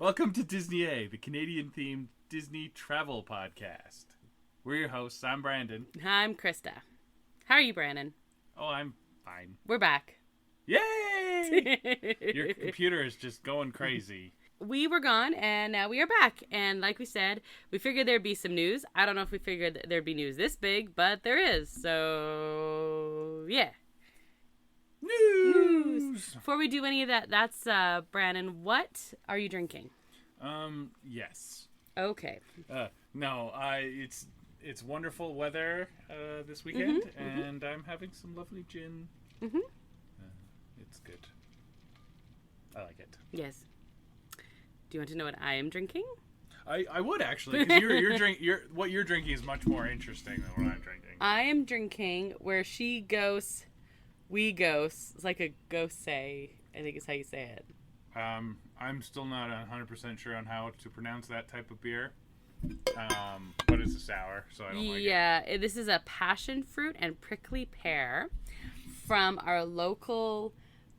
Welcome to Disney A, the Canadian-themed Disney travel podcast. We're your hosts. I'm Brandon. I'm Krysta. How are you, Brandon? Oh, I'm fine. We're back. Yay! Your computer is just going crazy. We were gone, and now we are back. And like we said, we figured there'd be some news. I don't know if we figured there'd be news this big, but there is. So, yeah. News! Before we do any of that, that's Brandon. What are you drinking? Yes. Okay. No, it's wonderful weather this weekend, and I'm having some lovely gin. Mm-hmm. It's good. I like it. Yes. Do you want to know what I am drinking? I would actually, because what you're drinking is much more interesting than what I'm drinking. I am drinking Where She Goes, We Goes. It's like a gose, I think is how you say it. I'm still not 100% sure on how to pronounce that type of beer. But it's a sour, so I don't like it. Yeah, this is a passion fruit and prickly pear from our local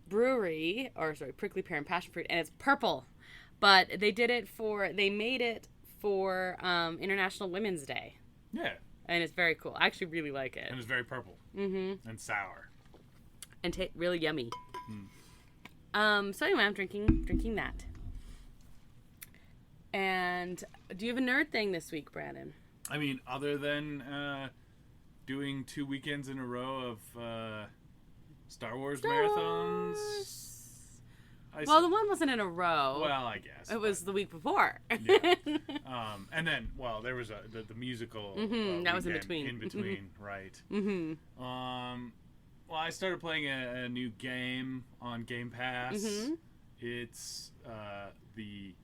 brewery, prickly pear and passion fruit, and it's purple. But they made it for International Women's Day. Yeah. And it's very cool. I actually really like it. And it's very purple. Mm-hmm. And sour. And really yummy. Mm. So anyway, I'm drinking that. And do you have a nerd thing this week, Brandon? I mean, other than doing 2 weekends in a row of Star Wars marathons. Well, the one wasn't in a row. Well, I guess. It was the week before. Yeah. And then, there was the musical. That was in between. In between, right. Mm-hmm. Well, I started playing a new game on Game Pass. Mm-hmm. It's the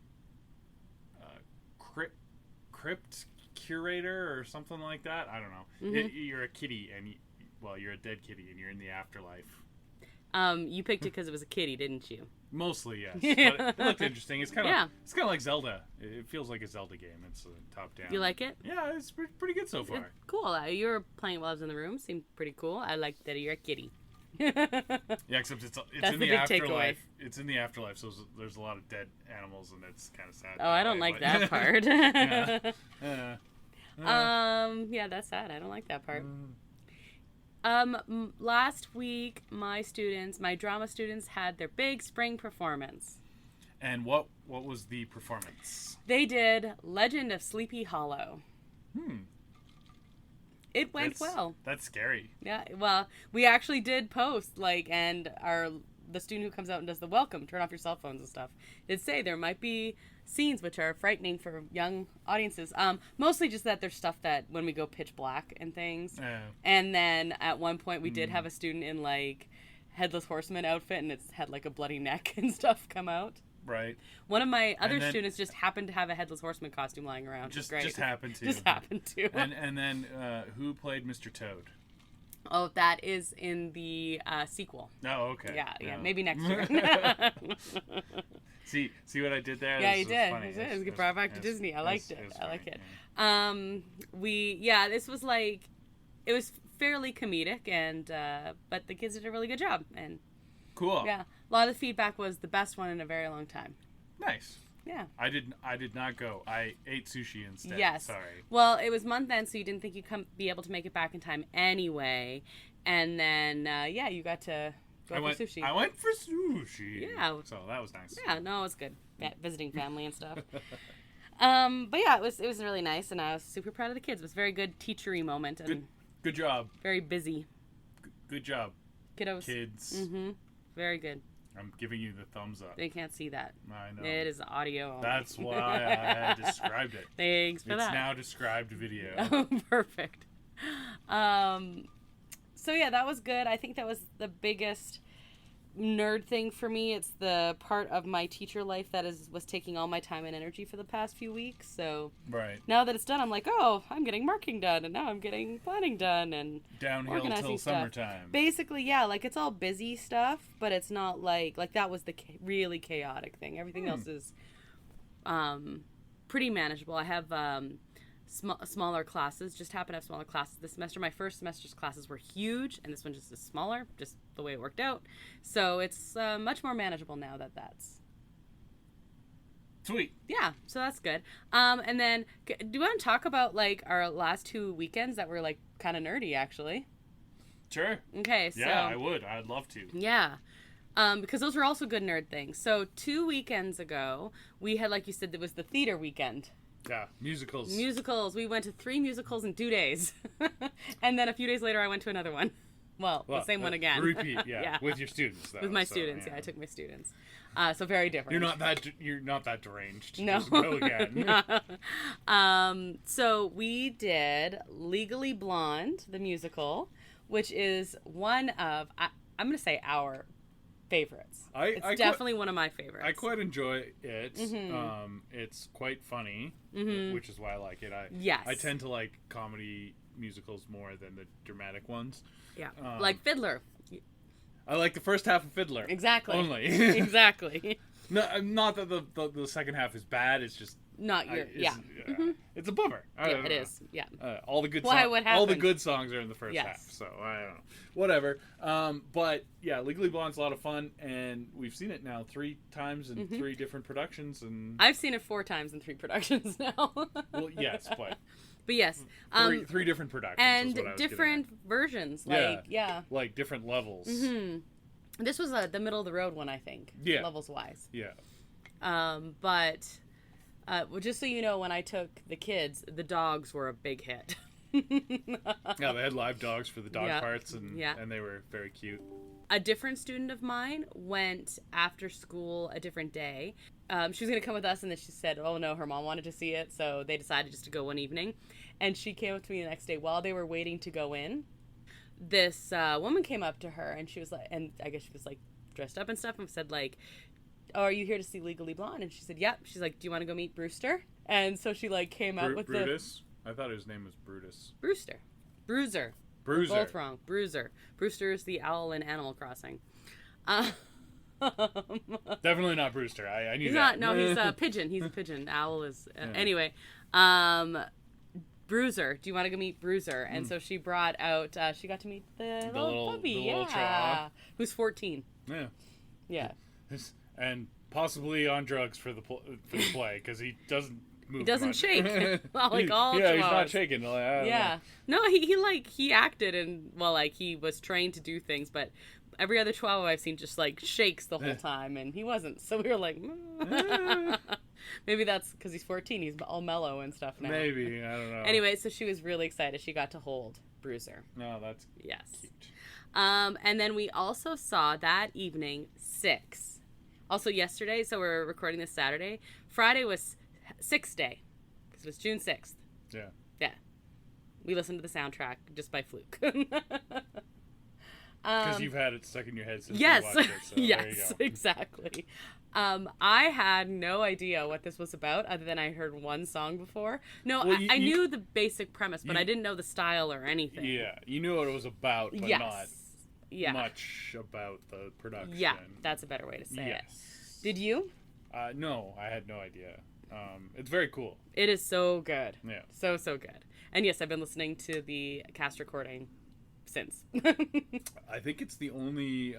Crypt Curator or something like that. I don't know. Mm-hmm. You're a kitty, and you're a dead kitty, and you're in the afterlife. You picked it because it was a kitty, didn't you? Mostly, yes. But it looked interesting. It's kind of Yeah. like Zelda. It feels like a Zelda game. It's top down. You like it? Yeah, it's pretty good so far. Cool. You were playing while I was in the room. Seemed pretty cool. I like that you're a kitty. Yeah, except it's That's in the the big afterlife. takeaway. It's in the afterlife, so there's a lot of dead animals, and it's kind of sad. Oh, I don't like that part. Yeah, that's sad. I don't like that part. Last week, my drama students had their big spring performance. And what was the performance? They did Legend of Sleepy Hollow. It went well. That's scary. Yeah, well, we actually did post, and the student who comes out and does the welcome, turn off your cell phones and stuff, did say there might be scenes which are frightening for young audiences. Mostly just that there's stuff that when we go pitch black and things. And then at one point we did have a student in Headless Horseman outfit, and it's had a bloody neck and stuff come out. Right. One of my other students just happened to have a Headless Horseman costume lying around. Just happened to. Just happened to. And then who played Mr. Toad? Oh, that is in the sequel. Oh, okay. Yeah, maybe next year. See what I did there? Yeah, you did. It was brought back to Disney. I liked it. I like it. This was it was fairly comedic, and but the kids did a really good job. And cool. Yeah, a lot of the feedback was the best one in a very long time. Nice. Yeah. I did not go. I ate sushi instead. Yes. Sorry. Well, it was month end, so you didn't think you'd be able to make it back in time anyway. And then, you got to go for sushi. I went for sushi. Yeah. So that was nice. Yeah, no, it was good. Visiting family and stuff. But yeah, it was really nice, and I was super proud of the kids. It was a very good teachery moment. And good job. Very busy. Good job. Kiddos. Kids. Mm-hmm. Very good. I'm giving you the thumbs up. They can't see that. I know. It is audio only. That's why I had described it. Thanks for that. It's now described video. Oh, perfect. So yeah, that was good. I think that was the biggest nerd thing for me. It's the part of my teacher life that was taking all my time and energy for the past few weeks. So now that it's done, I'm like, oh, I'm getting marking done, and now I'm getting planning done, and downhill till summertime. Basically, yeah, it's all busy stuff, but it's not like that was the really chaotic thing. Everything else is pretty manageable. I have smaller classes, just happen to have smaller classes this semester. My first semester's classes were huge, and this one just is smaller, just the way it worked out. So it's much more manageable now that that's Sweet. Yeah, so that's good. And then, do you want to talk about, like, our last 2 weekends that were, like, kind of nerdy, actually? Sure. Okay, so... Yeah, I would. I'd love to. Yeah. Because those were also good nerd things. So 2 weekends ago, we had, like you said, there was the theater weekend. Yeah, musicals. Musicals. We went to 3 musicals in 2 days. And then a few days later, I went to another one. Well, the same one again. Repeat, yeah. With your students, though. With my students, yeah. I took my students. So very different. You're not that deranged. No. Just go again. No. So we did Legally Blonde, the musical, which is one of, I'm going to say, our favorites. It's definitely one of my favorites. I quite enjoy it. Mm-hmm. It's quite funny, Mm-hmm. which is why I like it. Yes. I tend to like comedy musicals more than the dramatic ones. Yeah. Like Fiddler. I like the first half of Fiddler. Exactly. Only. Exactly. No, not that the second half is bad. It's just Not your... Mm-hmm. It's a bummer. Yeah, it is. Yeah. All the good Why? songs. What All the happened? good songs are in the first Yes. half. So I don't know. Whatever. But yeah, Legally Blonde's a lot of fun, and we've seen it now 3 times in 3 different productions. And I've seen it 4 times in 3 productions now. well, yes, but yes. 3 different productions And is what I was different versions. Like, like different levels. Mm-hmm. This was the middle of the road one, I think. Yeah. Levels wise. Yeah. But well, just so you know, when I took the kids, the dogs were a big hit. Yeah, they had live dogs for the dog Yeah. parts, and they were very cute. A different student of mine went after school a different day. She was going to come with us, and then she said, oh no, her mom wanted to see it, so they decided just to go one evening. And she came up to me the next day while they were waiting to go in. This woman came up to her, and she was like, and I guess she was like dressed up and stuff, and said like, oh, are you here to see Legally Blonde? And she said, yep. She's like, do you want to go meet Brewster? And so she like came out with Brutus? I thought his name was Brutus. Brewster. Bruiser. Bruiser. Both wrong. Bruiser. Brewster is the owl in Animal Crossing. Definitely not Brewster. I knew He's that. not. No, he's a pigeon. He's a pigeon. Owl is. Anyway, Bruiser. Do you want to go meet Bruiser? And so she brought out. She got to meet the little puppy. The little yeah, chihuahua. who's 14. Yeah. Yeah. And possibly on drugs for the play because he doesn't move. He doesn't much. shake. Well, like all yeah, chihuahuas. he's not shaking. Like, I don't Yeah. know. No, he acted and well, like he was trained to do things, but every other chihuahua I've seen just like shakes the whole time, and he wasn't. So we were like, maybe that's because he's 14. He's all mellow and stuff now. Maybe, I don't know. Anyway, so she was really excited. She got to hold Bruiser. No, that's Yes. cute. And then we also saw that evening 6. Also yesterday, so we're recording this Saturday. Friday was 6th day, because it was June 6th. Yeah. Yeah. We listened to the soundtrack just by fluke. Because you've had it stuck in your head since yes. you watched it. So yes, there you go. exactly. I had no idea what this was about other than I heard one song before. No, Well, I knew the basic premise, but I didn't know the style or anything. Yeah, you knew what it was about, but not much about the production. Yeah, that's a better way to say it. Yes. Did you? No, I had no idea. It's very cool. It is so good. Yeah. So good. And yes, I've been listening to the cast recording since. I think it's the only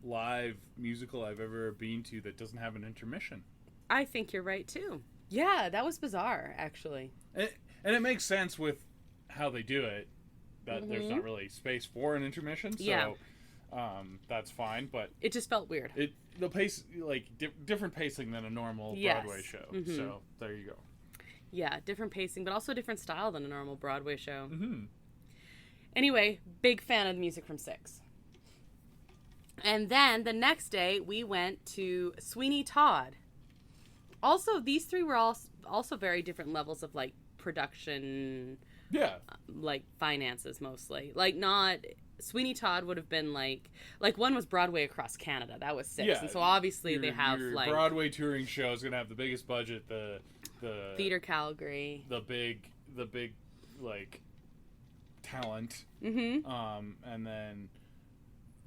live musical I've ever been to that doesn't have an intermission. I think you're right too. Yeah, that was bizarre, actually. And it makes sense with how they do it, that there's not really space for an intermission, so that's fine. But it just felt weird. The pace, like different pacing than a normal Broadway show. So there you go. Yeah, different pacing, but also different style than a normal Broadway show. Mm-hmm. Anyway, big fan of the music from 6. And then the next day, we went to Sweeney Todd. Also, these 3 were also very different levels of, like, production. Yeah. Like, finances, mostly. Like, not... Sweeney Todd would have been, like one was Broadway Across Canada. That was 6. And so, obviously, they have, your like... Broadway touring show is going to have the biggest budget, the Theater Calgary. The big, like... talent. And then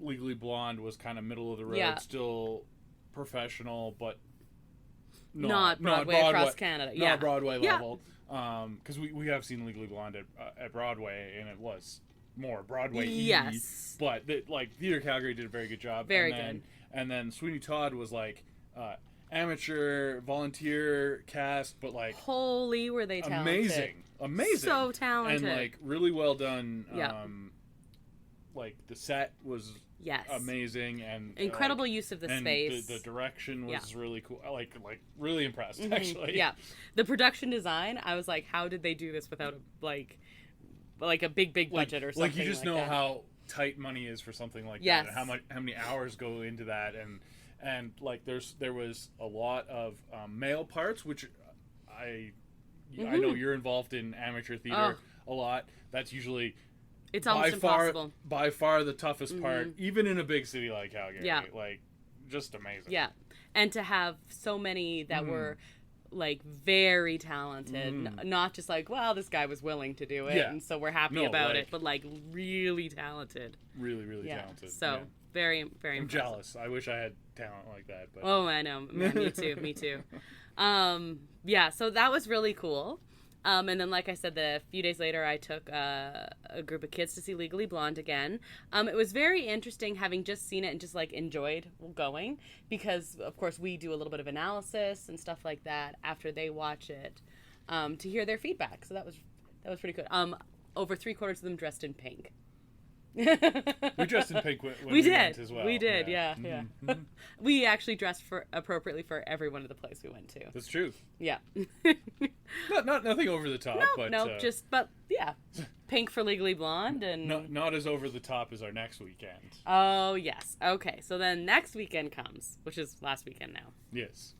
Legally Blonde was kind of middle of the road, still professional, but not Broadway across Canada. Not Broadway level. Because we have seen Legally Blonde at Broadway, and it was more Broadway. Yes. But like Theater Calgary did a very good job. Very good. And then Sweeney Todd was like, amateur volunteer cast, but like holy were they talented. Amazing, so talented, and like really well done. Yeah. Like the set was amazing, and incredible use of the space. The direction was really cool. Like really impressed actually. Yeah, the production design, I was like, how did they do this without a big budget or something? Like you just know how tight money is for something like that, and how many hours go into that, and like there was a lot of male parts, which I know you're involved in amateur theater a lot. That's usually it's almost impossible. By far the toughest part, even in a big city like Calgary. Yeah. Like just amazing. Yeah, and to have so many that were like very talented, not just like, well, this guy was willing to do it, and so we're happy about it, but like really talented. Really talented. So very, very I'm impressive. jealous. I wish I had talent like that. But oh, I know. Me too. Yeah, so that was really cool. And then, like I said, a few days later, I took a group of kids to see Legally Blonde again. It was very interesting having just seen it and just, like, enjoyed going. Because, of course, we do a little bit of analysis and stuff like that after they watch it to hear their feedback. So that was pretty good. Over 3/4 of them dressed in pink. We dressed in pink when we went as well. We did, yeah. We actually dressed appropriately for every one of the places we went to. That's true. Yeah. Nothing over the top, but pink for Legally Blonde, and not as over the top as our next weekend. Oh yes, okay. So then next weekend comes, which is last weekend now. Yes.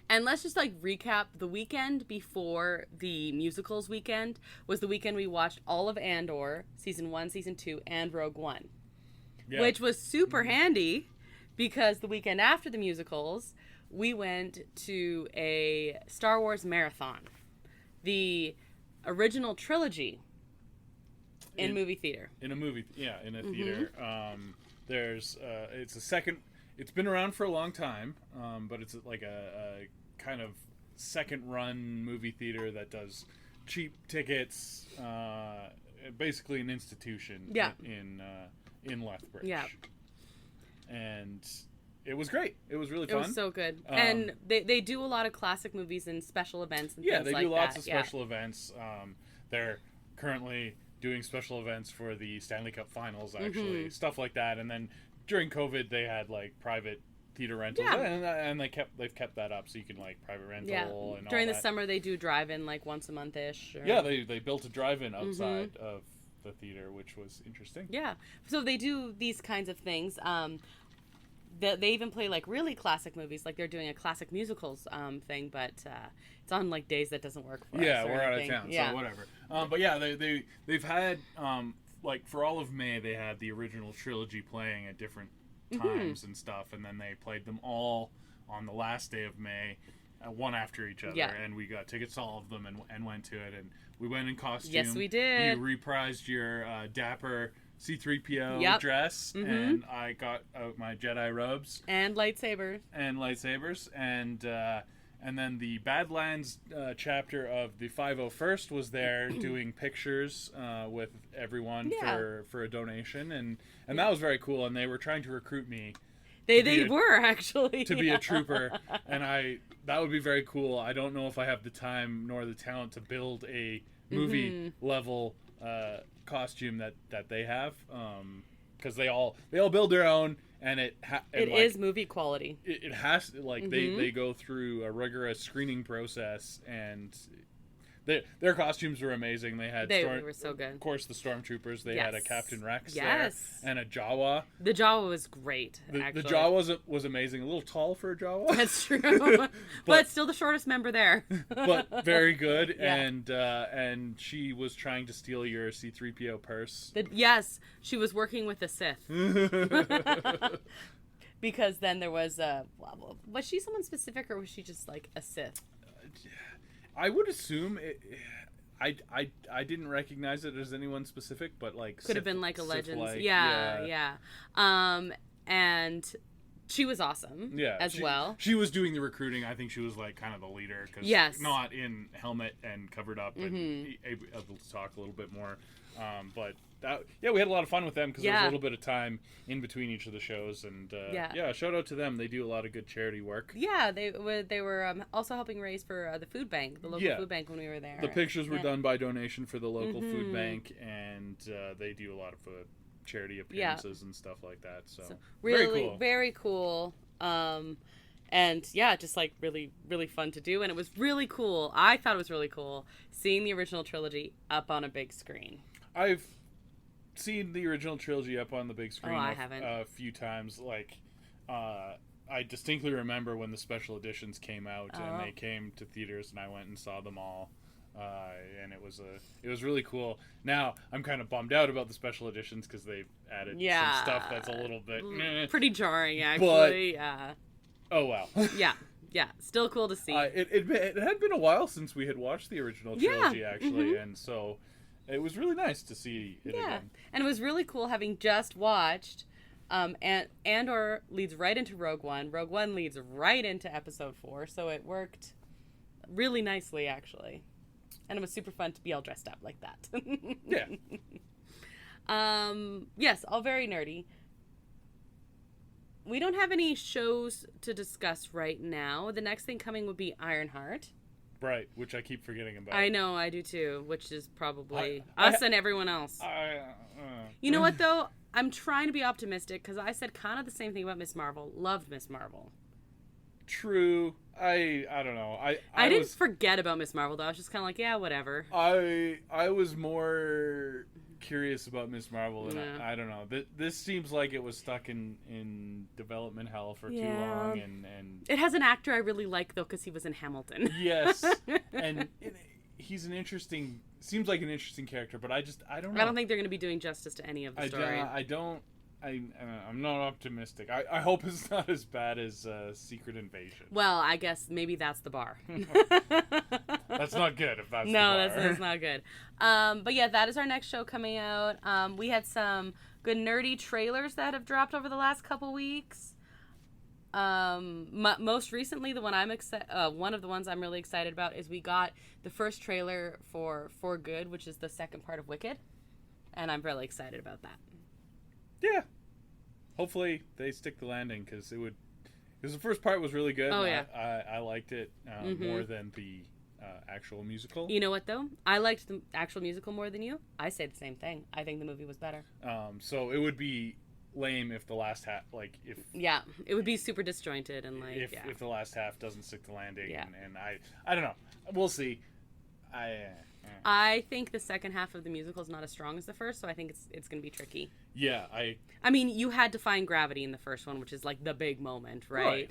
And let's just like recap the weekend before the musicals weekend was the weekend we watched all of Andor, season 1, season 2, and Rogue One, which was super handy because the weekend after the musicals, we went to a Star Wars marathon, the original trilogy in movie theater. In a theater. There's it's a second. It's been around for a long time, but it's like a kind of second-run movie theater that does cheap tickets. Basically, an institution in Lethbridge. Yeah, and it was great. It was really fun. It was so good, and they do a lot of classic movies and special events and things like that. Yeah, they do lots of special events. They're currently doing special events for the Stanley Cup Finals, actually, stuff like that, and then. During COVID, they had like private theater rentals, and they've kept that up, so you can like private rental. Yeah. And during all the summer, they do drive-in like once a month-ish. Yeah, they built a drive-in outside of the theater, which was interesting. Yeah, so they do these kinds of things. They even play like really classic movies, like they're doing a classic musicals thing, but it's on like days that doesn't work for us. Yeah, we're out of town, so whatever. But yeah, they've had. Like for all of May, they had the original trilogy playing at different times and stuff, and then they played them all on the last day of May, one after each other. And we got tickets to all of them and went to it, and we went in costume. Yes, we did. You reprised your dapper C-3PO dress, and I got out my Jedi robes and lightsabers, and then the Badlands chapter of the 501st was there doing pictures with everyone for a donation, and that was very cool. And they were trying to recruit me. They were actually to be a trooper, and that would be very cool. I don't know if I have the time nor the talent to build a movie level costume that they have, because they all build their own. And it is movie quality. It has to, like they go through a rigorous screening process, and their costumes were amazing. They were so good. Of course, the stormtroopers. They had a Captain Rex there and a Jawa. The Jawa was great. The Jawa was amazing. A little tall for a Jawa. That's true, but still the shortest member there. But very good, and she was trying to steal your C-3PO purse. Yes, she was working with the Sith. Because then there was she someone specific, or was she just like a Sith? I would assume I didn't recognize it as anyone specific, but like could have been like a Legends. Sith-like, yeah. And She was awesome. Yeah, well. She was doing the recruiting. I think she was like kind of the leader because not in helmet and covered up and able to talk a little bit more. But we had a lot of fun with them because there was a little bit of time in between each of the shows, and shout out to them. They do a lot of good charity work. Yeah, they were also helping raise for the food bank, the local food bank when we were there. The pictures were done by donation for the local food bank, and they do a lot of charity appearances and stuff like that. So really, very cool. And just like really, really fun to do, and it was really cool. I thought it was really cool seeing the original trilogy up on a big screen. I've seen the original trilogy up on the big screen haven't. A few times. Like, I distinctly remember when the special editions came out and they came to theaters, and I went and saw them all. And it was really cool. Now I'm kind of bummed out about the special editions because they've added some stuff that's a little bit pretty jarring, actually. Oh well. Yeah. Still cool to see. It had been a while since we had watched the original trilogy, actually, and so it was really nice to see it again. And it was really cool having just watched. Andor leads right into Rogue One. Rogue One leads right into Episode 4, so it worked really nicely, actually. And it was super fun to be all dressed up like that. Yeah. Yes, all very nerdy. We don't have any shows to discuss right now. The next thing coming would be Ironheart. Right, which I keep forgetting about. I know, I do too, which is probably us and everyone else. You know what, though? I'm trying to be optimistic because I said kind of the same thing about Miss Marvel. Loved Miss Marvel. True. I don't know. I didn't forget about Miss Marvel, though. I was just kind of like, yeah, whatever. I was more curious about Miss Marvel, and I don't know. This seems like it was stuck in development hell for too long, and it has an actor I really like, though, because he was in Hamilton. Yes, and he's seems like an interesting character, but I don't know. I don't think they're going to be doing justice to any of the story. I'm not optimistic. I hope it's not as bad as Secret Invasion. Well, I guess maybe that's the bar. That's not good if that's the bar. No, that's not good. But yeah, that is our next show coming out. We had some good nerdy trailers that have dropped over the last couple weeks. Most recently, the one one of the ones I'm really excited about is we got the first trailer for Good, which is the second part of Wicked, and I'm really excited about that. Yeah. Hopefully they stick the landing because the first part was really good. Oh, yeah. I liked it more than the actual musical. You know what, though? I liked the actual musical more than you. I say the same thing. I think the movie was better. So it would be lame if the last half, Yeah, it would be super disjointed and if the last half doesn't stick the landing. Yeah. And I don't know. We'll see. I think the second half of the musical is not as strong as the first, so I think it's going to be tricky. Yeah, I mean, you had to find gravity in the first one, which is like the big moment, right?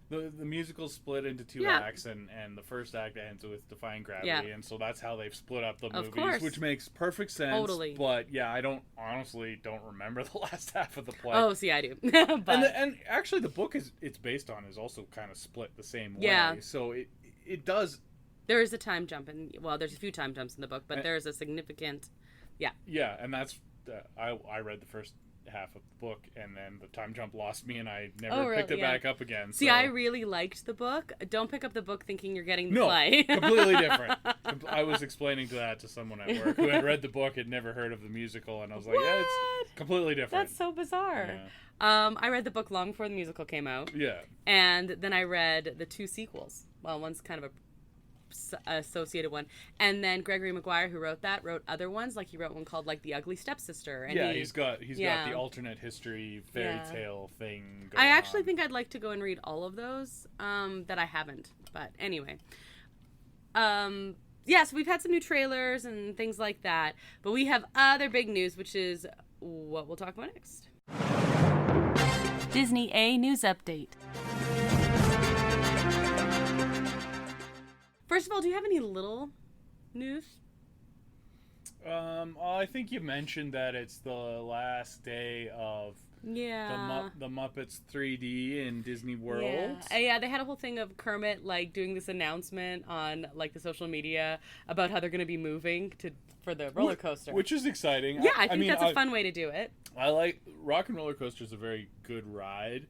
The musical split into two acts, and the first act ends with Defying Gravity, and so that's how they've split up the movies, which makes perfect sense. Totally. But yeah, I honestly don't remember the last half of the play. Oh, see, I do. And actually, the book it's based on is also kind of split the same way. Yeah. So it does. There is a time jump, there's a few time jumps in the book, but there's a significant, Yeah, and that's I read the first half of the book, and then the time jump lost me, and I never picked it back up again. See, I really liked the book. Don't pick up the book thinking you're getting the play. Completely different. I was explaining that to someone at work who had read the book, had never heard of the musical, and I was like, yeah, it's completely different. That's so bizarre. Yeah. I read the book long before the musical came out. Yeah. And then I read the two sequels. Well, one's kind of a associated one, and then Gregory Maguire, who wrote other ones, like he wrote one called like The Ugly Stepsister, and he's got the alternate history fairy tale thing going I actually think I'd like to go and read all of those that I haven't, but anyway, so we've had some new trailers and things like that, but we have other big news, which is what we'll talk about next. Disney A News Update. First of all, do you have any little news? I think you mentioned that it's the last day of the Muppets 3D in Disney World. Yeah, they had a whole thing of Kermit like doing this announcement on like the social media about how they're going to be moving for the roller coaster, which is exciting. Yeah, I think that's a fun way to do it. I like Rock and Roller Coaster is a very good ride.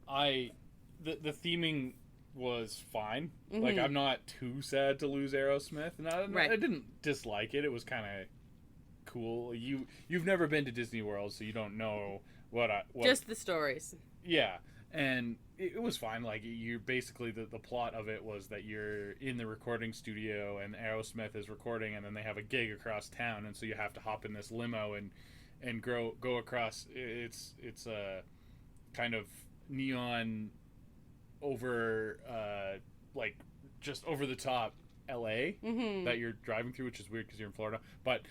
The theming was fine. Like, I'm not too sad to lose Aerosmith, and I didn't dislike it. It was kind of cool. You've never been to Disney World, so you don't know what just the stories. Yeah, and it was fine. Like, you're basically the plot of it was that you're in the recording studio and Aerosmith is recording, and then they have a gig across town, and so you have to hop in this limo and go across. It's a kind of neon over like just over the top LA that you're driving through, which is weird because you're in Florida, but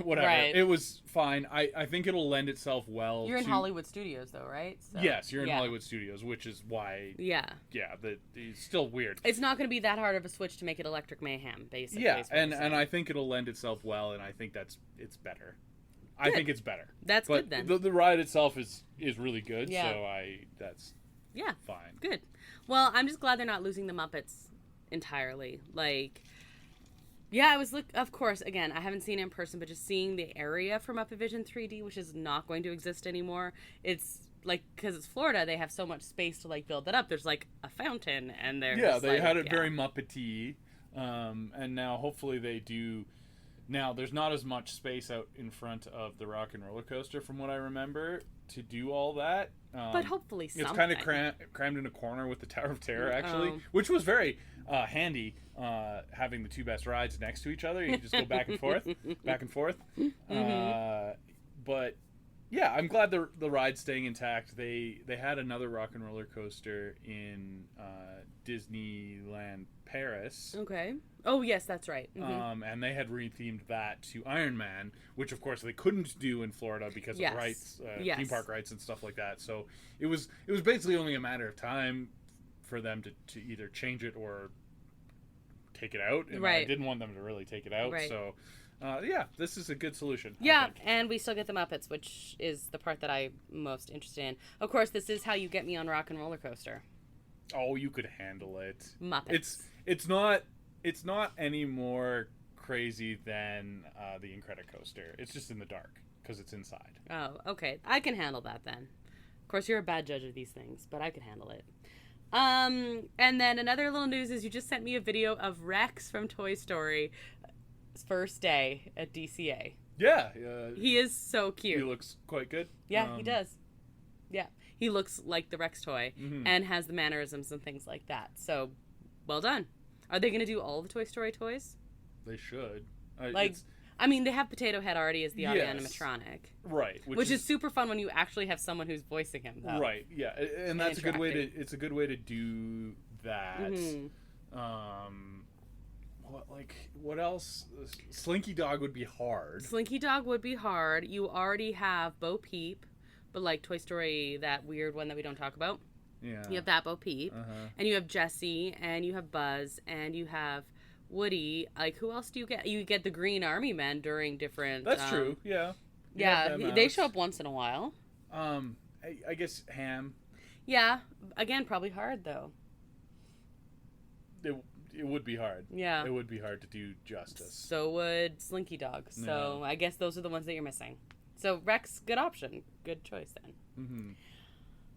whatever. Right. It was fine. I think it'll lend itself well. You're in Hollywood Studios though, right? So, yes, you're in Hollywood Studios, which is why it's still weird. It's not going to be that hard of a switch to make it Electric Mayhem, basically. Yeah, and I think it'll lend itself well, and I think it's better. Good. I think it's better. That's but good then. The ride itself is really good, yeah. so that's fine. Good. Well, I'm just glad they're not losing the Muppets entirely. Like, yeah, I was of course, again, I haven't seen it in person, but just seeing the area for Muppet Vision 3D, which is not going to exist anymore. It's like, because it's Florida, they have so much space to like build that up. There's like a fountain, and they had it very Muppety, and now hopefully they do. Now, there's not as much space out in front of the Rock and Roller Coaster, from what I remember, to do all that. But hopefully something. It's kind of crammed in a corner with the Tower of Terror, actually, which was very handy, having the two best rides next to each other. You just go back and forth, back and forth. But, yeah, I'm glad the ride's staying intact. They had another Rock and Roller Coaster in Disneyland Paris. Okay. Oh, yes, that's right. And they had rethemed that to Iron Man, which, of course, they couldn't do in Florida because of rights, theme park rights and stuff like that. So it was basically only a matter of time for them to either change it or take it out. And I didn't want them to really take it out. Right. So, this is a good solution. Yeah, and we still get the Muppets, which is the part that I'm most interested in. Of course, this is how you get me on Rock and Roller Coaster. Oh, you could handle it. Muppets. It's not any more crazy than the Incredicoaster. It's just in the dark because it's inside. Oh, okay. I can handle that then. Of course, you're a bad judge of these things, but I can handle it. And then another little news is you just sent me a video of Rex from Toy Story first day at DCA. Yeah. He is so cute. He looks quite good. Yeah, he does. Yeah. He looks like the Rex toy and has the mannerisms and things like that. So, well done. Are they going to do all the Toy Story toys? They should. I mean, they have Potato Head already as the audio animatronic. Right. Which is super fun when you actually have someone who's voicing him, though. Right, yeah. And that's a good way to do that. What else? Slinky Dog would be hard. Slinky Dog would be hard. You already have Bo Peep, but like Toy Story, that weird one that we don't talk about. Yeah. You have that Bo Peep, and you have Jessie, and you have Buzz, and you have Woody. Like, who else do you get? You get the Green Army Men during different... That's true, yeah. Yeah, they show up once in a while. I guess Ham. Yeah, again, probably hard, though. It would be hard. Yeah. It would be hard to do justice. So would Slinky Dog. So I guess those are the ones that you're missing. So Rex, good option. Good choice then. Mm-hmm.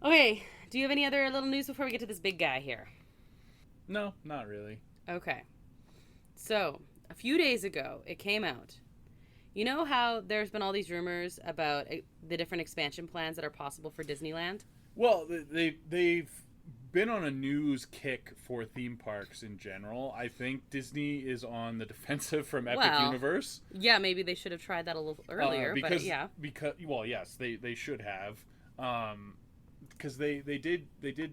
Okay, do you have any other little news before we get to this big guy here? No, not really. Okay. So, a few days ago, it came out. You know how there's been all these rumors about the different expansion plans that are possible for Disneyland? Well, they've been on a news kick for theme parks in general. I think Disney is on the defensive from Epic Universe. Yeah, maybe they should have tried that a little earlier, but yeah. Yes, they should have. Because they did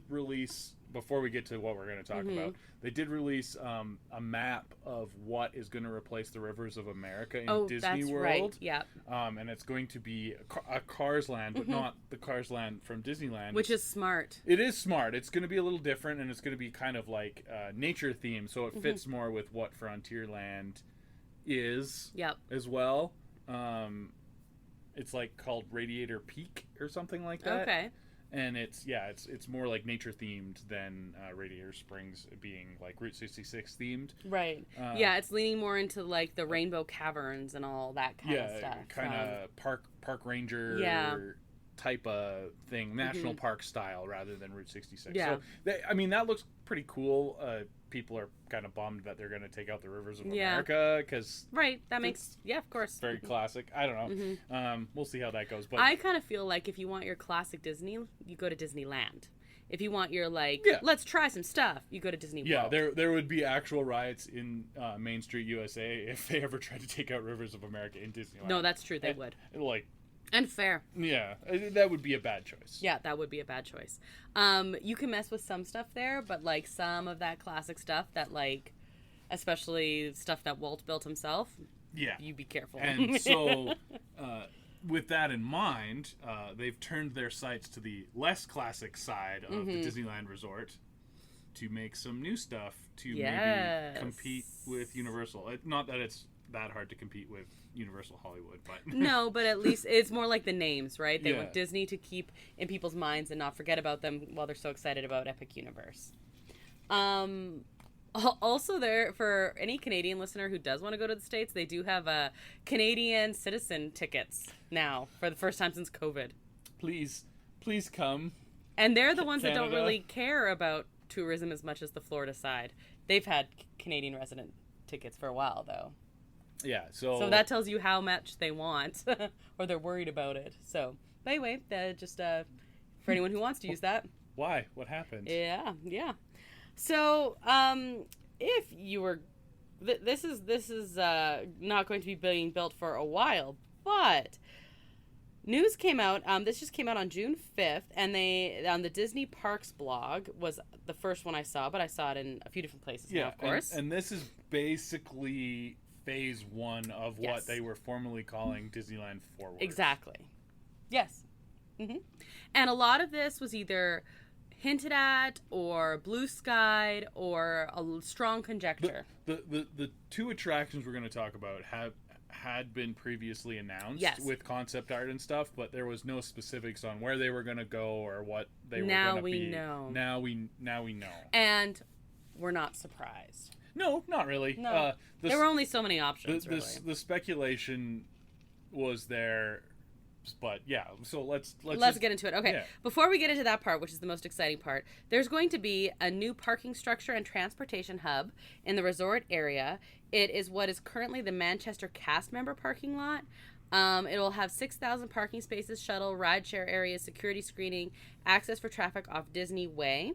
release, before we get to what we're going to talk about, they did release a map of what is going to replace the Rivers of America in Disney World. Right. Yeah. And it's going to be a Cars Land, but not the Cars Land from Disneyland. Which is smart. It is smart. It's going to be a little different, and it's going to be kind of like nature themed, so it fits more with what Frontierland is as well. It's like called Radiator Peak or something like that. Okay. And it's more like nature themed than Radiator Springs being like Route 66 themed. Right. It's leaning more into like the Rainbow Caverns and all that kind of stuff. Kind of park ranger type of thing, national park style rather than Route 66. Yeah. So that looks pretty cool. People are kind of bummed that they're going to take out the rivers of America because right, that makes of course, very classic. I don't know. We'll see how that goes. But I kind of feel like if you want your classic Disney, you go to Disneyland. If you want your let's try some stuff, you go to Disney World. Yeah, there would be actual riots in Main Street, USA, if they ever tried to take out Rivers of America in Disneyland. No, that's true. They would. And fair. Yeah, that would be a bad choice. Yeah, that would be a bad choice. You can mess with some stuff there, but some of that classic stuff that especially stuff that Walt built himself. Yeah, you be careful. And so, with that in mind, they've turned their sights to the less classic side of the Disneyland Resort to make some new stuff to maybe compete with Universal. Not that it's that hard to compete with Universal Hollywood, but no, but at least it's more like the names, right? They want Disney to keep in people's minds and not forget about them while they're so excited about Epic Universe. Also, there for any Canadian listener who does want to go to the States, they do have Canadian citizen tickets now for the first time since COVID. Please come. And they're the ones that don't really care about tourism as much as the Florida side. They've had Canadian resident tickets for a while, though. Yeah, so that tells you how much they want, or they're worried about it. So, anyway, just for anyone who wants to use that. Why? What happened? Yeah. So, if you were, this is not going to be being built for a while, but news came out. This just came out on June 5th, and they on the Disney Parks blog was the first one I saw, but I saw it in a few different places now, of course. And this is basically phase one of what they were formerly calling Disneyland Forward. Exactly. Yes. And a lot of this was either hinted at or blue skied or a strong conjecture. The two attractions we're going to talk about had been previously announced with concept art and stuff, but there was no specifics on where they were going to go or what they were going to be. Now we know. And we're not surprised. No, not really. No. There were only so many options, really. The speculation was there, but yeah, so let's get into it. Okay, Before we get into that part, which is the most exciting part, there's going to be a new parking structure and transportation hub in the resort area. It is what is currently the Manchester cast member parking lot. It will have 6,000 parking spaces, shuttle, rideshare areas, security screening, access for traffic off Disney Way.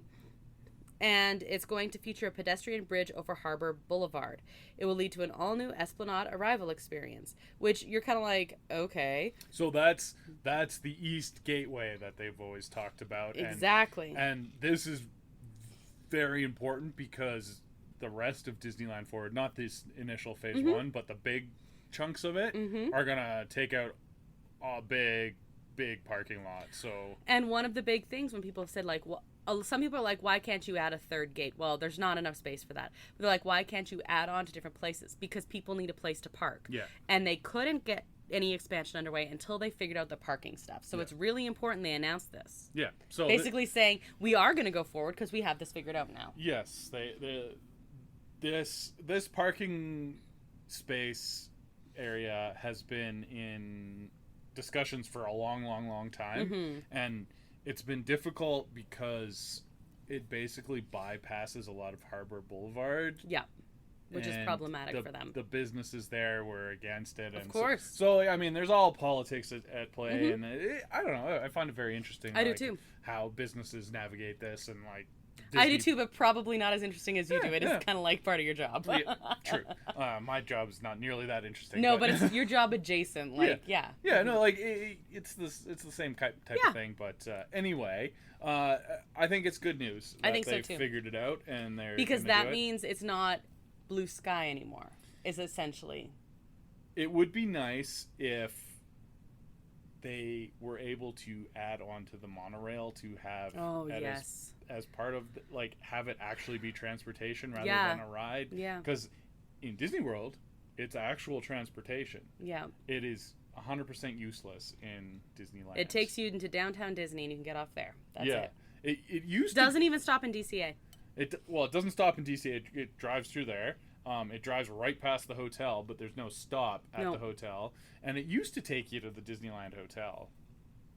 And it's going to feature a pedestrian bridge over Harbor Boulevard. It will lead to an all-new Esplanade arrival experience, which you're kind of like, okay. So that's the East Gateway that they've always talked about. Exactly. And this is very important because the rest of Disneyland Forward, not this initial phase one, but the big chunks of it are going to take out a big parking lot. And one of the big things when people have said, some people are like, why can't you add a third gate? Well, there's not enough space for that. But they're like, why can't you add on to different places? Because people need a place to park. Yeah. And they couldn't get any expansion underway until they figured out the parking stuff. So it's really important they announced this. Yeah. So basically saying, we are going to go forward because we have this figured out now. Yes. This parking space area has been in discussions for a long time. And it's been difficult because it basically bypasses a lot of Harbor Boulevard. Yeah, which is problematic for them. The businesses there were against it. Of course. So, there's all politics at play. And I don't know. I find it very interesting. I do too. How businesses navigate this and Disney... I do too, but probably not as interesting as you do. It is kind of like part of your job. True. My job is not nearly that interesting. No, but it's your job adjacent. It's the same type of thing. But anyway, I think it's good news. I think so they've too. Figured it out, and they're because that means it's not blue sky anymore. Is essentially. It would be nice if they were able to add on to the monorail to have as part of have it actually be transportation rather than a ride. Yeah. Because in Disney World, it's actual transportation. Yeah. It is 100% useless in Disneyland. It takes you into downtown Disney and you can get off there. That's it. It used doesn't even stop in DCA. It doesn't stop in DCA. It drives through there. It drives right past the hotel, but there's no stop at the hotel. And it used to take you to the Disneyland Hotel.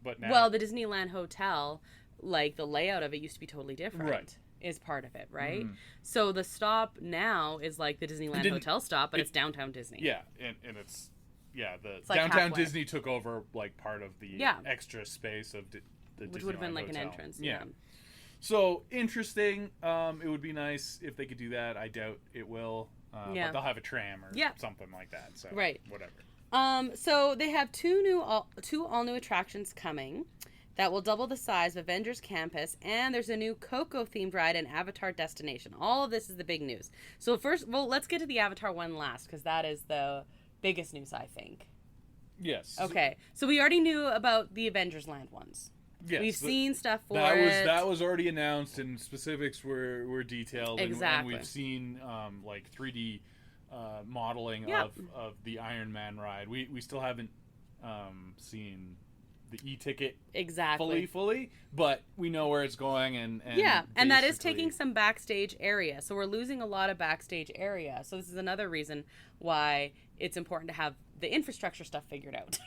but now... Well, the Disneyland Hotel, like, the layout of it used to be totally different. Right. Is part of it, right? So the stop now is like the Disneyland Hotel stop, but it's downtown Disney. Yeah, and it's... Yeah, it's like downtown halfway. Disney took over, like, part of the extra space of the Which Disneyland would have been like Hotel. an entrance, yeah. So, interesting. It would be nice if they could do that. I doubt it will. But they'll have a tram or something like that. So, whatever. So they have two all-new attractions coming that will double the size of Avengers Campus, and there's a new Coco-themed ride and Avatar destination. All of this is the big news. So first, let's get to the Avatar one last, because that is the biggest news, I think. Yes. Okay. So we already knew about the Avengers Land ones. Yes. We've seen stuff for it. That was already announced, and specifics were detailed. Exactly. And we've seen like 3D modeling of the Iron Man ride. We still haven't seen the e-ticket fully, but we know where it's going, and and that is taking some backstage area, so we're losing a lot of backstage area. So this is another reason why it's important to have the infrastructure stuff figured out.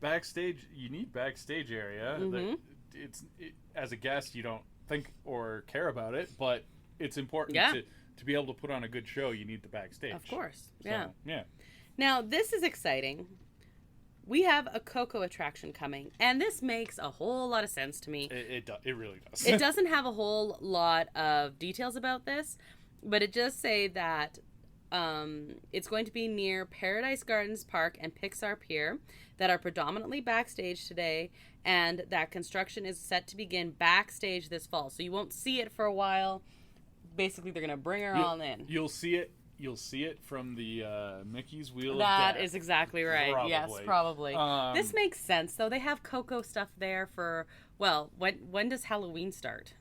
Backstage, you need backstage area. As a guest, you don't think or care about it, but it's important to be able to put on a good show. You need the backstage, of course. So, Now this is exciting. We have a Coco attraction coming, and this makes a whole lot of sense to me. It really does. It doesn't have a whole lot of details about this, but it does say that it's going to be near Paradise Gardens Park and Pixar Pier that are predominantly backstage today, and that construction is set to begin backstage this fall. So you won't see it for a while. Basically, they're going to bring her all in. You'll see it. You'll see it from the Mickey's Wheel of Death. That is exactly right. Probably. Yes, probably. This makes sense, though. They have Coco stuff there for, well, when does Halloween start?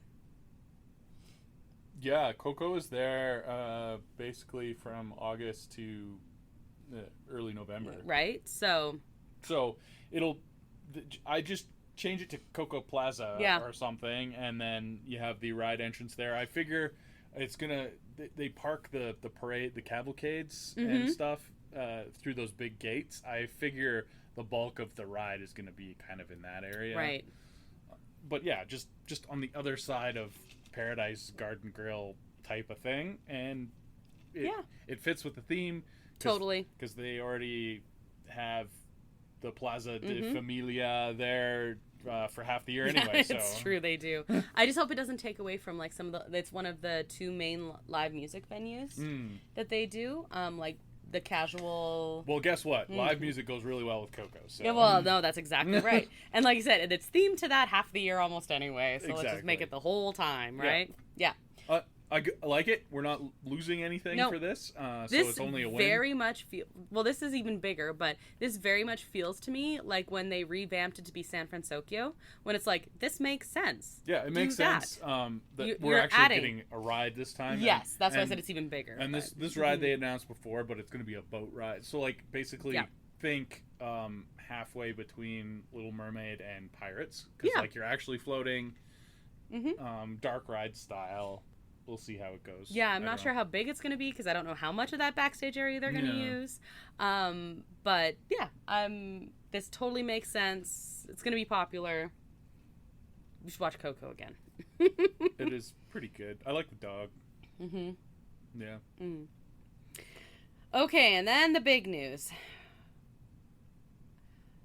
Yeah, Coco is there basically from August to early November. Right? So I just change it to Coco Plaza or something, and then you have the ride entrance there. I figure it's gonna... They park the parade, the cavalcades and stuff through those big gates. I figure the bulk of the ride is going to be kind of in that area. Right. But yeah, just on the other side of Paradise Garden Grill type of thing. And it fits with the theme. Totally. Because they already have the Plaza de Familia there for half the year anyway. It's true, they do. I just hope it doesn't take away from like some of the... It's one of the two main live music venues that they do. Like the casual... Well, guess what? Live music goes really well with Coco. So. Yeah, well, no, that's exactly right. And like you said, it's themed to that half the year almost anyway. So let's just make it the whole time, right? Yeah. I like it. We're not losing anything for this, so it's only a win. Very much well, this is even bigger, but this very much feels to me like when they revamped it to be San Francisco, when it's like, this makes sense. Yeah, it makes sense that we're actually getting a ride this time. Yes, that's why I said it's even bigger. And this ride they announced before, but it's going to be a boat ride. So, like, basically think halfway between Little Mermaid and Pirates. Because, like, you're actually floating dark ride style. We'll see how it goes. Yeah, I'm not sure how big it's going to be because I don't know how much of that backstage area they're going to use. But yeah, this totally makes sense. It's going to be popular. We should watch Coco again. It is pretty good. I like the dog. Yeah. Okay, and then the big news.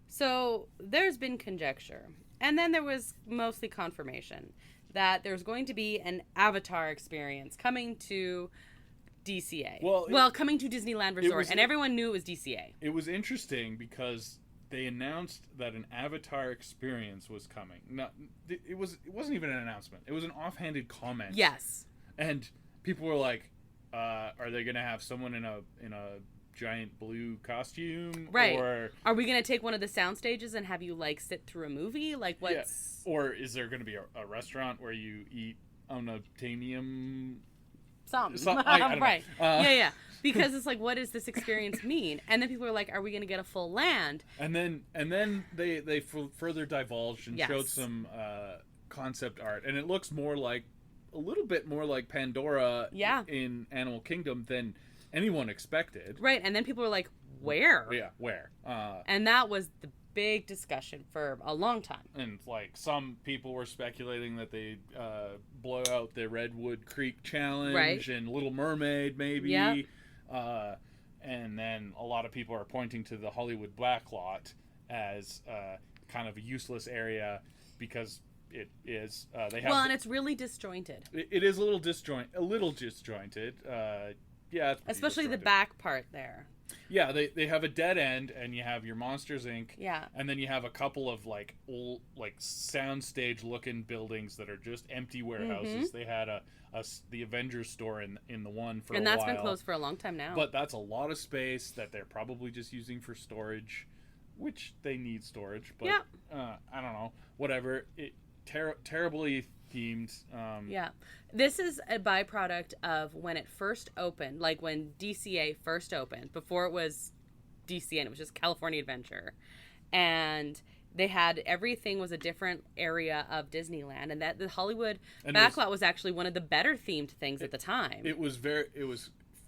So there's been conjecture, and then there was mostly confirmation that there's going to be an Avatar experience coming to DCA. Well, coming to Disneyland Resort, and everyone knew it was DCA. It was interesting because they announced that an Avatar experience was coming. No, it wasn't even an announcement. It was an offhanded comment. Yes. And people were like, "Are they going to have someone in a giant blue costume? Right. Or are we going to take one of the sound stages and have you like sit through a movie? Like what's... Yeah. Or is there going to be a restaurant where you eat unobtainium? I don't know. Yeah. Because it's like, what does this experience mean? And then people are like, are we going to get a full land? And then they further divulged and showed some concept art. And it looks a little bit more like Pandora in Animal Kingdom than anyone expected. Right, and then people were like, where? Yeah, where? And that was the big discussion for a long time. And like some people were speculating that they blow out the Redwood Creek Challenge and Little Mermaid maybe. Yeah. And then a lot of people are pointing to the Hollywood backlot as kind of a useless area because it is. They have and it's really disjointed. It is a little disjointed. Yeah, it's especially disjointed. The back part there. Yeah, they have a dead end, and you have your Monsters Inc. Yeah. And then you have a couple of like old like soundstage looking buildings that are just empty warehouses. They had the Avengers store in the one for a while. And that's been closed for a long time now. But that's a lot of space that they're probably just using for storage, which they need storage. But I don't know. Whatever. Terribly themed. This is a byproduct of when it first opened, like when DCA first opened, before it was DCA and it was just California Adventure. And they had everything was a different area of Disneyland, and that the Hollywood backlot was actually one of the better themed things at the time. It was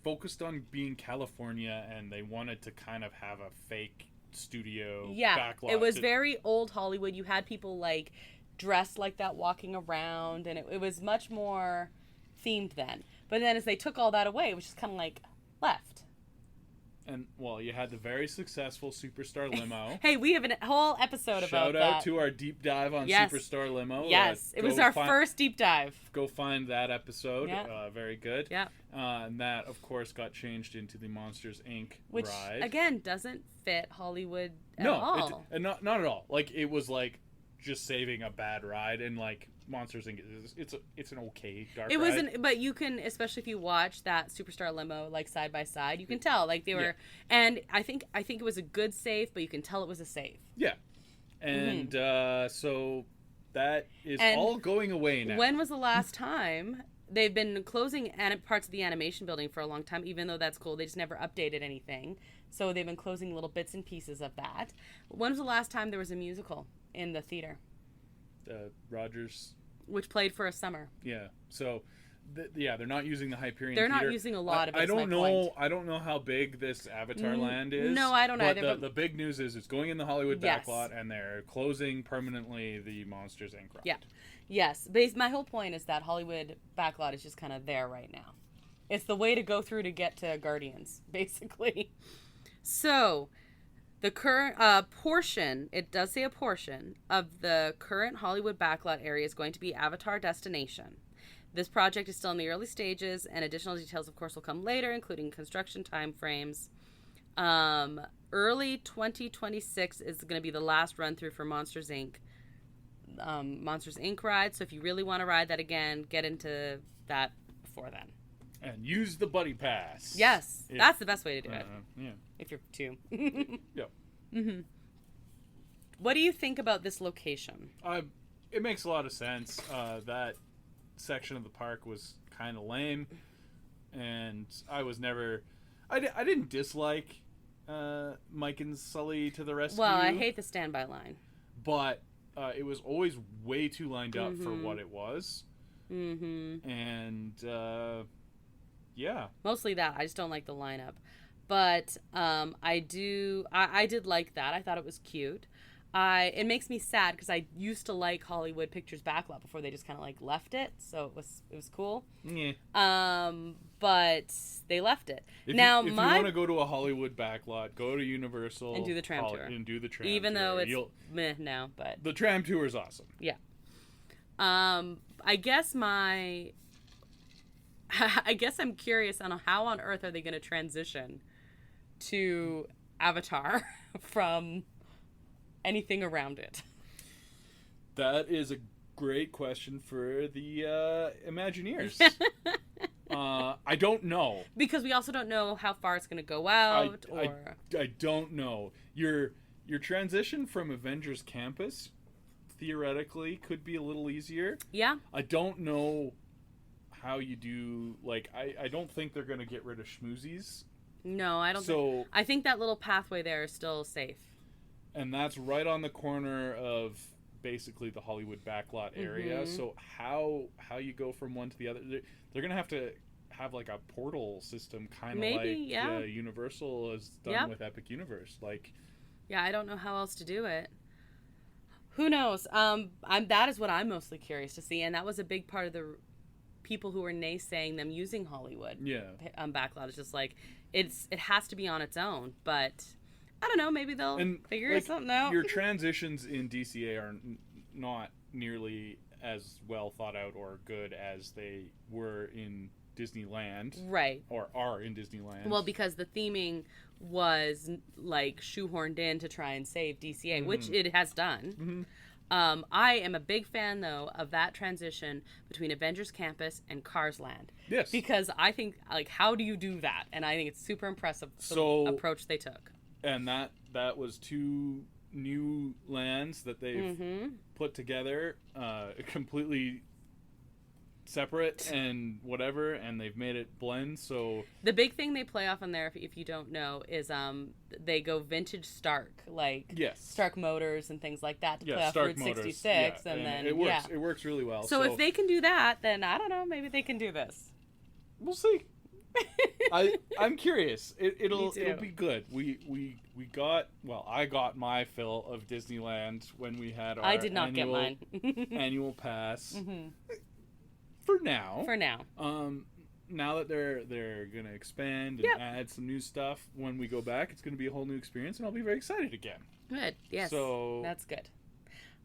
focused on being California, and they wanted to kind of have a fake studio backlot. It was very old Hollywood. You had people like dressed like that walking around, and it was much more themed then. But then as they took all that away, it was just kind of like left. And, well, you had the very successful Superstar Limo. Hey, we have a whole episode about that. Shout out to our deep dive on Superstar Limo. Yes, it was our first deep dive. Go find that episode. Very good. Yeah. And that, of course, got changed into the Monsters, Inc. Which, ride. again, doesn't fit Hollywood at all. No, not at all. Like, it was like just saving a bad ride, and like Monsters Inc. It's an okay dark ride. But you can, especially if you watch that Superstar Limo like side by side, you can tell like they were. And I think it was a good save, but you can tell it was a save. Yeah, and so that is all going away now. When was the last time? They've been closing parts of the animation building for a long time, even though that's cool. They just never updated anything. So they've been closing little bits and pieces of that. When was the last time there was a musical in the theater? Rogers. Which played for a summer. Yeah. So, they're not using the Hyperion They're Theater. not using a lot of it. I don't know. I don't know how big this Avatar land is. No, I don't either. But the big news is it's going in the Hollywood backlot, and they're closing permanently the Monsters Inc. ride. Yeah. Yes. My whole point is that Hollywood backlot is just kind of there right now. It's the way to go through to get to Guardians, basically. So, the current portion, it does say a portion, of the current Hollywood backlot area is going to be Avatar Destination. This project is still in the early stages, and additional details, of course, will come later, including construction timeframes. Early 2026 is going to be the last run-through for Monsters, Inc. Monsters, Inc. ride, so if you really want to ride that again, get into that before then. And use the Buddy Pass. Yes, that's the best way to do it. Yeah. If you're two. Yep. Mm-hmm. What do you think about this location? It makes a lot of sense. That section of the park was kind of lame, and I was never. I didn't dislike Mike and Sully to the rescue. Well, I hate the standby line, but it was always way too lined up for what it was. Mm-hmm. And yeah, mostly that. I just don't like the lineup, but I did like that. I thought it was cute. It makes me sad because I used to like Hollywood Pictures backlot before they just kind of like left it, so it was cool. Yeah. But they left it. If you want to go to a Hollywood backlot, go to Universal and do the tram tour. And do the tram even tour. Though it's meh now, but the tram tour is awesome. Yeah. I guess I'm curious on how on earth are they going to transition to Avatar from anything around it. That is a great question for the Imagineers. I don't know. Because we also don't know how far it's going to go out. I don't know. Your transition from Avengers Campus theoretically could be a little easier. Yeah. I don't know how you do, like, I don't think they're going to get rid of schmoozies. No, I don't think. I think that little pathway there is still safe. And that's right on the corner of basically the Hollywood backlot area. Mm-hmm. So how you go from one to the other, they're going to have like a portal system, kind of like Universal has done with Epic Universe. Like, Yeah, I don't know how else to do it. Who knows? That is what I'm mostly curious to see, and that was a big part of the people who were naysaying them using Hollywood. Yeah. Backlot is just like it has to be on its own, but I don't know. Maybe they'll figure something out. Your transitions in DCA are not nearly as well thought out or good as they were in Disneyland, right? Or are in Disneyland. Well, because the theming was like shoehorned in to try and save DCA, which it has done. I am a big fan, though, of that transition between Avengers Campus and Cars Land. Yes. Because I think, like, how do you do that? And I think it's super impressive, the approach they took. And that was 2 new lands that they've put together, completely separate and whatever, and they've made it blend. So the big thing they play off on there, if you don't know, is they go vintage Stark, like Stark Motors and things like that to play off Route 66, and then it works really well. So if they can do that, then I don't know, maybe they can do this. We'll see. I'm curious. It'll be good. I got my fill of Disneyland when we had our I did not get mine. annual pass. For now. Now that they're gonna expand and add some new stuff, when we go back, it's gonna be a whole new experience, and I'll be very excited again. Good. Yes. So that's good.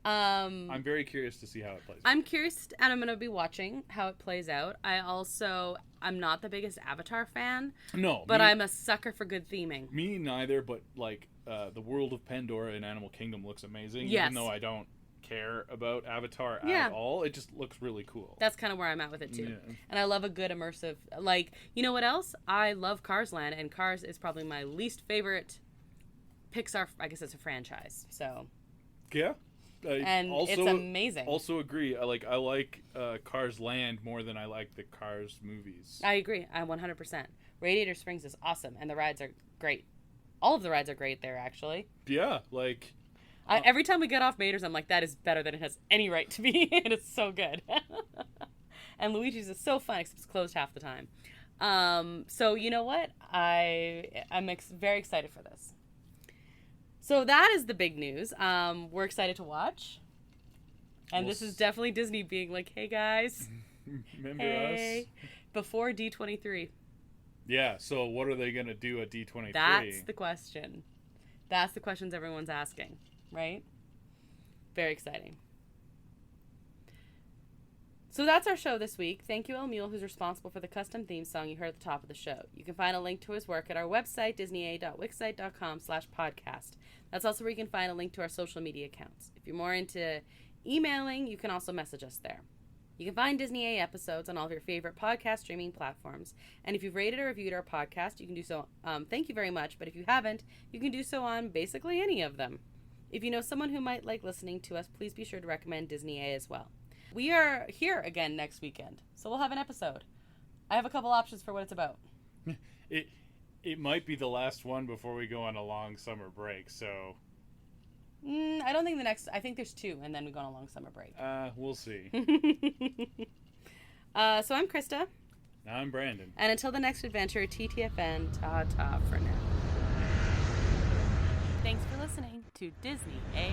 I'm very curious to see how it plays out. I'm curious, and I'm gonna be watching how it plays out. I'm not the biggest Avatar fan. No. But I'm a sucker for good theming. Me neither, but like the world of Pandora in Animal Kingdom looks amazing. Yes. Even though I don't care about Avatar at all, it just looks really cool. That's kind of where I'm at with it too. And I love a good immersive, like, you know what else? I love Cars Land, and Cars is probably my least favorite Pixar, I guess it's a franchise. So yeah. It's amazing. Also agree. I like Cars Land more than I like the Cars movies. I agree. 100%. Radiator Springs is awesome, and the rides are great. All of the rides are great there, actually. Yeah, like every time we get off Mater's, I'm like, that is better than it has any right to be. And it's so good. And Luigi's is so fun, except it's closed half the time. So you know what? I'm very excited for this. So that is the big news. We're excited to watch. And this is definitely Disney being like, hey, guys. Remember us? Before D23. Yeah, so what are they going to do at D23? That's the question. That's the questions everyone's asking, right? Very exciting. So that's our show this week. Thank you, El Mule, who's responsible for the custom theme song you heard at the top of the show. You can find a link to his work at our website, disneya.wixsite.com/podcast. That's also where you can find a link to our social media accounts. If you're more into emailing, you can also message us there. You can find Disney A episodes on all of your favorite podcast streaming platforms. And if you've rated or reviewed our podcast, you can do so. Thank you very much. But if you haven't, you can do so on basically any of them. If you know someone who might like listening to us, please be sure to recommend Disney A as well. We are here again next weekend, so we'll have an episode. I have a couple options for what it's about. It might be the last one before we go on a long summer break, so... I don't think I think there's 2, and then we go on a long summer break. We'll see. So I'm Krysta. I'm Brandon. And until the next adventure, TTFN, ta-ta for now. Thanks for listening to Disney A.